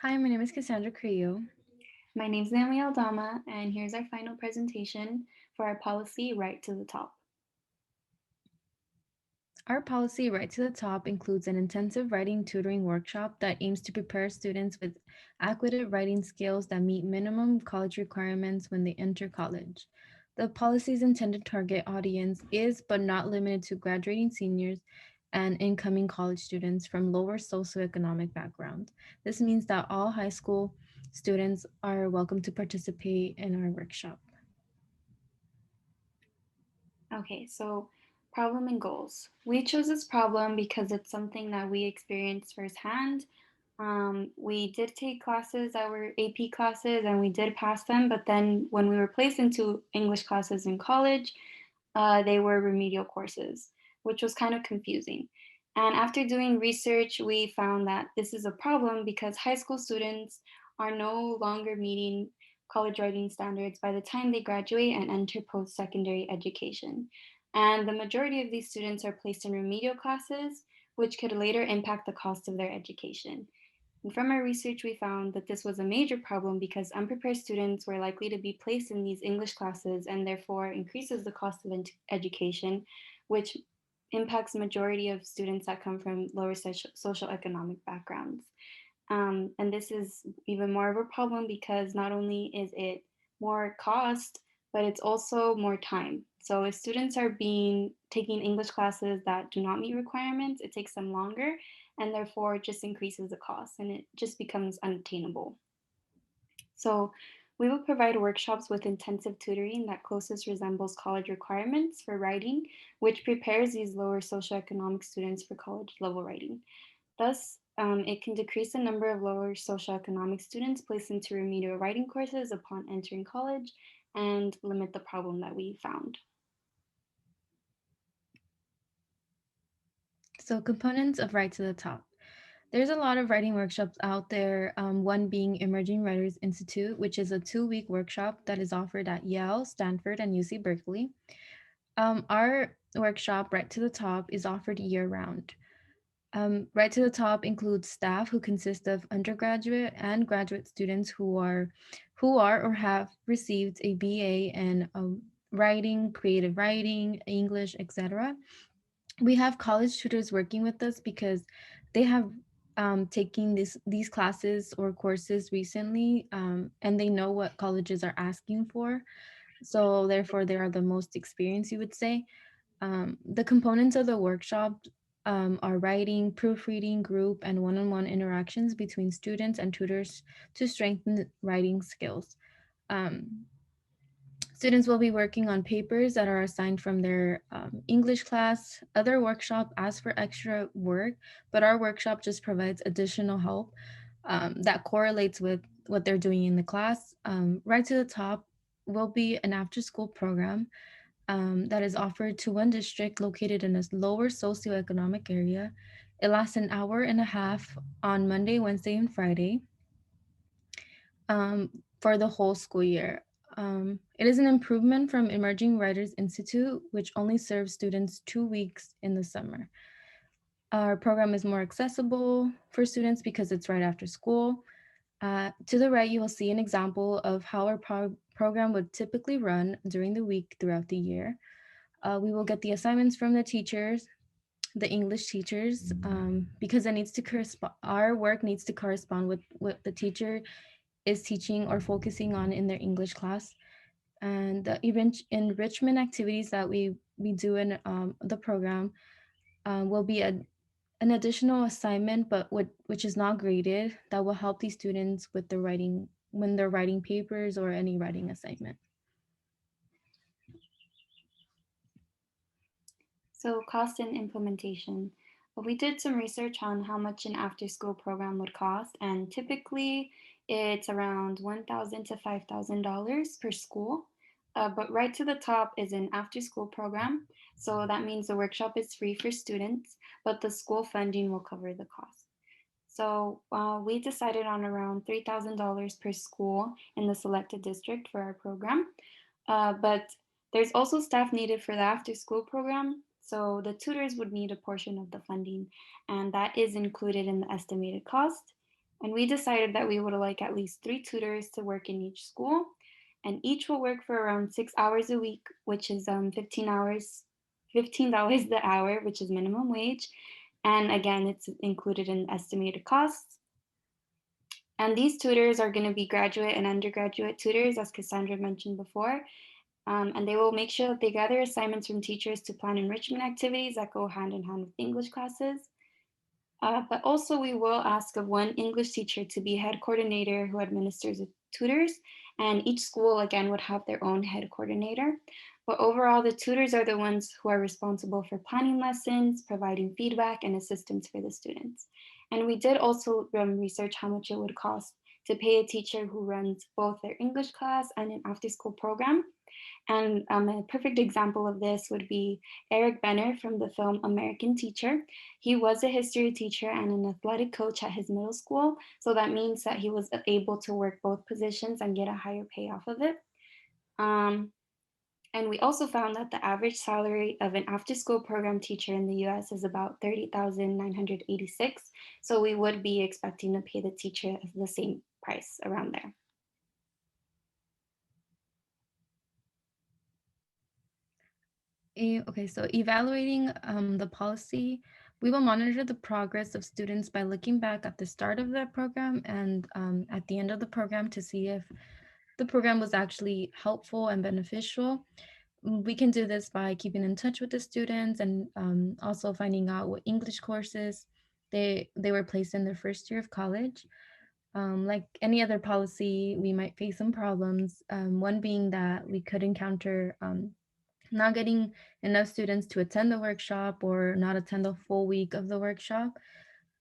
Hi, my name is Cassandra Carrillo. My name's Neomi Aldama, and here's our final presentation for our policy right to the top. Our policy Right to the Top includes an intensive writing tutoring workshop that aims to prepare students with adequate writing skills that meet minimum college requirements when they enter college. The policy's intended target audience is, but not limited to, graduating seniors and incoming college students from lower socioeconomic backgrounds. This means that all high school students are welcome to participate in our workshop. Okay, so problem and goals. We chose this problem because it's something that we experienced firsthand. We did take classes that were AP classes and we did pass them, but then when we were placed into English classes in college, they were remedial courses, which was kind of confusing. And after doing research, we found that this is a problem because high school students are no longer meeting college writing standards by the time they graduate and enter post secondary education. And the majority of these students are placed in remedial classes, which could later impact the cost of their education. And from our research, we found that this was a major problem because unprepared students were likely to be placed in these English classes and therefore increases the cost of education, which impacts majority of students that come from lower social economic backgrounds. And this is even more of a problem because not only is it more cost, but it's also more time. So if students are being taking English classes that do not meet requirements, it takes them longer and therefore it just increases the cost and it just becomes unattainable. So we will provide workshops with intensive tutoring that closest resembles college requirements for writing, which prepares these lower socioeconomic students for college level writing. Thus, it can decrease the number of lower socioeconomic students placed into remedial writing courses upon entering college and limit the problem that we found. So, components of Right to the Top. There's a lot of writing workshops out there, one being Emerging Writers Institute, which is a 2-week workshop that is offered at Yale, Stanford, and UC Berkeley. Our workshop, Right to the Top, is offered year round. Right to the Top includes staff who consist of undergraduate and graduate students who are or have received a BA in writing, creative writing, English, etc. We have college tutors working with us because they have taken these classes or courses recently, and they know what colleges are asking for. So therefore, they are the most experienced, you would say. The components of the workshop are writing, proofreading, group, and one-on-one interactions between students and tutors to strengthen writing skills. Um, Students will be working on papers that are assigned from their English class. Other workshop asks for extra work, but our workshop just provides additional help that correlates with what they're doing in the class. Right to the Top will be an after-school program that is offered to one district located in a lower socioeconomic area. It lasts an hour and a half on Monday, Wednesday, and Friday for the whole school year. It is an improvement from Emerging Writers Institute, which only serves students 2 weeks in the summer. Our program is more accessible for students because it's right after school. To the right, you will see an example of how our program would typically run during the week throughout the year. We will get the assignments from the teachers, the English teachers, because it needs to correspond. Our work needs to correspond with what the teacher is teaching or focusing on in their English class. And the enrichment activities that we do in the program will be an additional assignment, but which is not graded, that will help these students with the writing when they're writing papers or any writing assignment. So cost and implementation. Well, we did some research on how much an after-school program would cost, and typically it's around $1,000 to $5,000 per school. But right to the top is an after-school program, so that means the workshop is free for students, but the school funding will cover the cost. So we decided on around $3,000 per school in the selected district for our program. But there's also staff needed for the after school program. So the tutors would need a portion of the funding, and that is included in the estimated cost. And we decided that we would like at least 3 tutors to work in each school, and each will work for around 6 hours a week, which is 15 hours, $15 the hour, which is minimum wage. And again, it's included in estimated costs. And these tutors are going to be graduate and undergraduate tutors, as Cassandra mentioned before. And they will make sure that they gather assignments from teachers to plan enrichment activities that go hand in hand with English classes. But also, we will ask of one English teacher to be head coordinator who administers the tutors, and each school again would have their own head coordinator. But overall, the tutors are the ones who are responsible for planning lessons, providing feedback, and assistance for the students. And we did also research how much it would cost to pay a teacher who runs both their English class and an after school program. And a perfect example of this would be Eric Benner from the film American Teacher. He was a history teacher and an athletic coach at his middle school. So that means that he was able to work both positions and get a higher pay off of it. Um, and we also found that the average salary of an after school program teacher in the US is about 30,986. So we would be expecting to pay the teacher the same price around there. Okay, so evaluating the policy, we will monitor the progress of students by looking back at the start of the program and at the end of the program to see if the program was actually helpful and beneficial. We can do this by keeping in touch with the students and also finding out what English courses they were placed in their first year of college. Like any other policy, we might face some problems. One being that we could encounter not getting enough students to attend the workshop or not attend the full week of the workshop.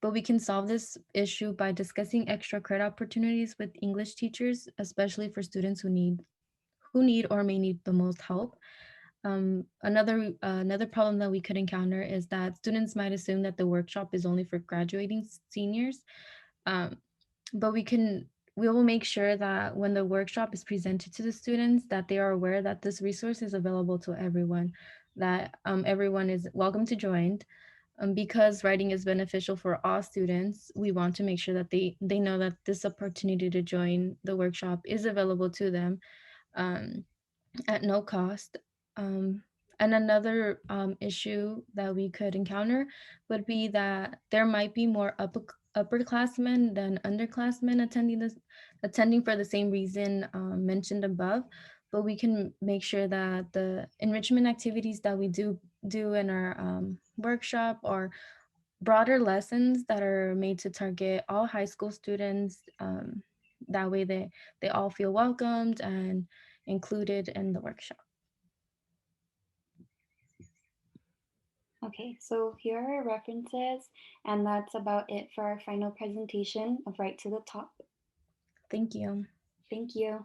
But we can solve this issue by discussing extra credit opportunities with English teachers, especially for students who need or may need the most help. Another problem that we could encounter is that students might assume that the workshop is only for graduating seniors, um, but we will make sure that when the workshop is presented to the students, that they are aware that this resource is available to everyone, that everyone is welcome to join. Because writing is beneficial for all students, we want to make sure that they know that this opportunity to join the workshop is available to them. Um, at no cost. Um, and another issue that we could encounter would be that there might be more upperclassmen than underclassmen attending for the same reason mentioned above. But we can make sure that the enrichment activities that we do in our workshop are broader lessons that are made to target all high school students. That way they all feel welcomed and included in the workshop. Okay, so here are our references, and that's about it for our final presentation of Right to the Top. Thank you. Thank you.